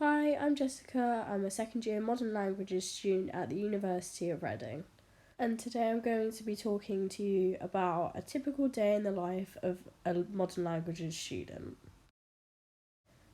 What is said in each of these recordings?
Hi, I'm Jessica. I'm a second year modern languages student at the University of Reading. And today I'm going to be talking to you about a typical day in the life of a modern languages student.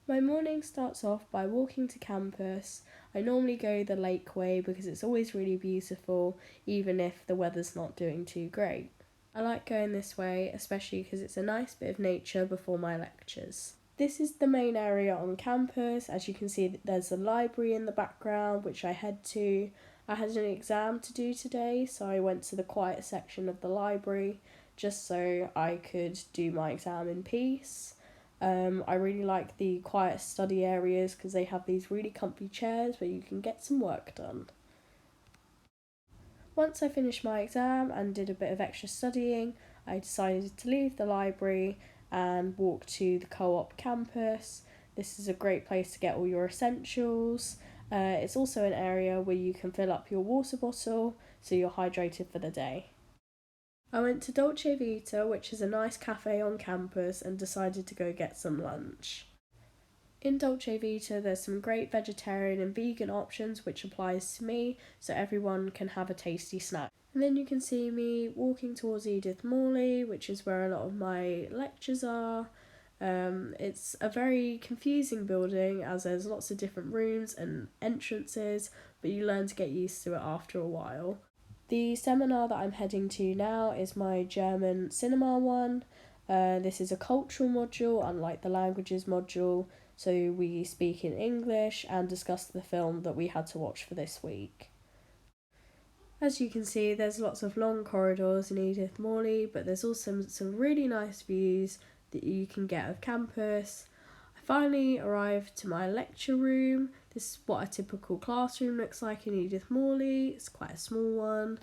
My morning starts off by walking to campus. I normally go the lake way because it's always really beautiful, even if the weather's not doing too great. I like going this way, especially because it's a nice bit of nature before my lectures. This is the main area on campus. As you can see, there's a library in the background, which I head to. I had an exam to do today, so I went to the quiet section of the library just so I could do my exam in peace. I really like the quiet study areas because they have these really comfy chairs where you can get some work done. Once I finished my exam and did a bit of extra studying, I decided to leave the library and walk to the co-op campus. This is a great place to get all your essentials. It's also an area where you can fill up your water bottle so you're hydrated for the day. I went to Dolce Vita, which is a nice cafe on campus, and decided to go get some lunch. In Dolce Vita, there's some great vegetarian and vegan options, which applies to me, so everyone can have a tasty snack. And then you can see me walking towards Edith Morley, which is where a lot of my lectures are. It's a very confusing building as there's lots of different rooms and entrances, but you learn to get used to it after a while. The seminar that I'm heading to now is my German cinema one. This is a cultural module, unlike the languages module, so we speak in English and discuss the film that we had to watch for this week. As you can see, there's lots of long corridors in Edith Morley, but there's also some really nice views that you can get of campus. I finally arrived to my lecture room. This is what a typical classroom looks like in Edith Morley. It's quite a small one.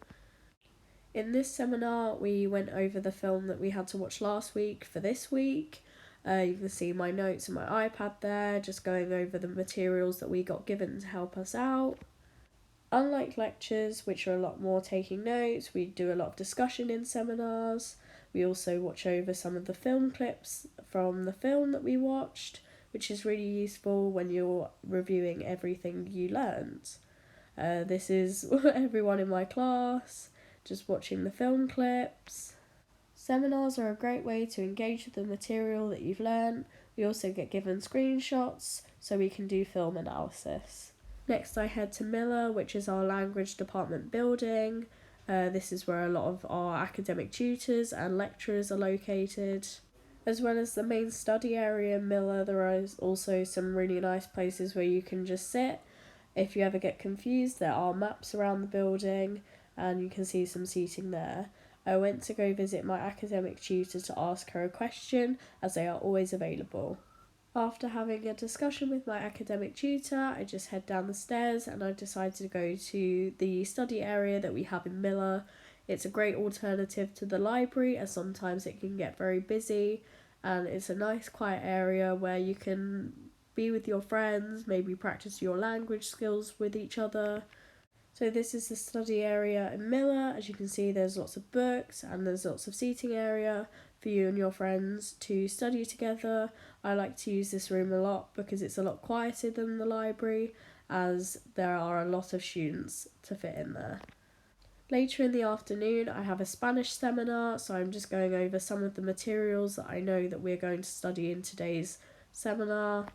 In this seminar, we went over the film that we had to watch last week for this week. You can see my notes and my iPad there, just going over the materials that we got given to help us out. Unlike lectures, which are a lot more taking notes, we do a lot of discussion in seminars. We also watch over some of the film clips from the film that we watched, which is really useful when you're reviewing everything you learned. This is everyone in my class, just watching the film clips. Seminars are a great way to engage with the material that you've learned. We also get given screenshots so we can do film analysis. Next I head to Miller, which is our language department building. This is where a lot of our academic tutors and lecturers are located. As well as the main study area in Miller, there is also some really nice places where you can just sit. If you ever get confused, there are maps around the building and you can see some seating there. I went to go visit my academic tutor to ask her a question, as they are always available. After having a discussion with my academic tutor, I just head down the stairs and I decided to go to the study area that we have in Miller. It's a great alternative to the library as sometimes it can get very busy, and it's a nice quiet area where you can be with your friends, maybe practice your language skills with each other. So this is the study area in Miller. As you can see, there's lots of books and there's lots of seating area for you and your friends to study together. I like to use this room a lot because it's a lot quieter than the library, as there are a lot of students to fit in there. Later in the afternoon, I have a Spanish seminar, so I'm just going over some of the materials that I know that we're going to study in today's seminar.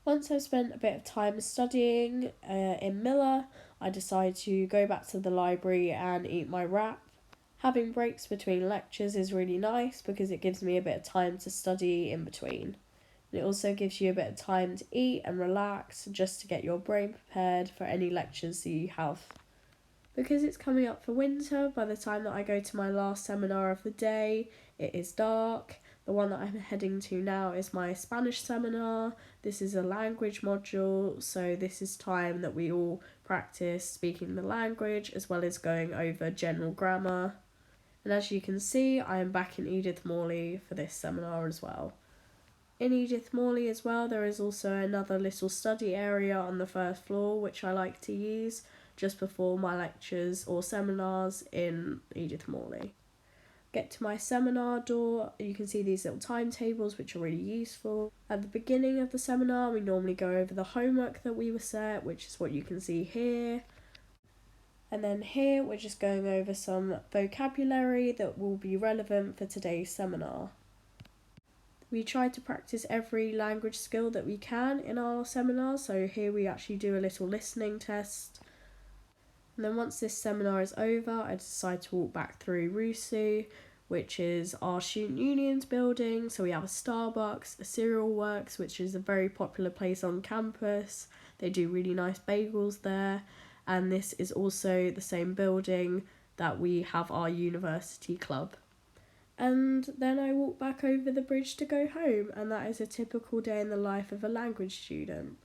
Once I've spent a bit of time studying in Miller, I decide to go back to the library and eat my wrap. Having breaks between lectures is really nice because it gives me a bit of time to study in between. And it also gives you a bit of time to eat and relax just to get your brain prepared for any lectures that you have. Because it's coming up for winter, by the time that I go to my last seminar of the day, it is dark. The one that I'm heading to now is my Spanish seminar. This is a language module, so this is time that we all practice speaking the language as well as going over general grammar. And as you can see, I am back in Edith Morley for this seminar as well. In Edith Morley as well, there is also another little study area on the first floor which I like to use just before my lectures or seminars in Edith Morley. Get to my seminar door, you can see these little timetables which are really useful. At the beginning of the seminar, we normally go over the homework that we were set, which is what you can see here. And then here we're just going over some vocabulary that will be relevant for today's seminar. We try to practice every language skill that we can in our seminar, so here we actually do a little listening test. And then once this seminar is over, I decide to walk back through Rusu, which is our student unions building. So we have a Starbucks, a Cereal Works, which is a very popular place on campus. They do really nice bagels there. And this is also the same building that we have our university club. And then I walk back over the bridge to go home, and that is a typical day in the life of a language student.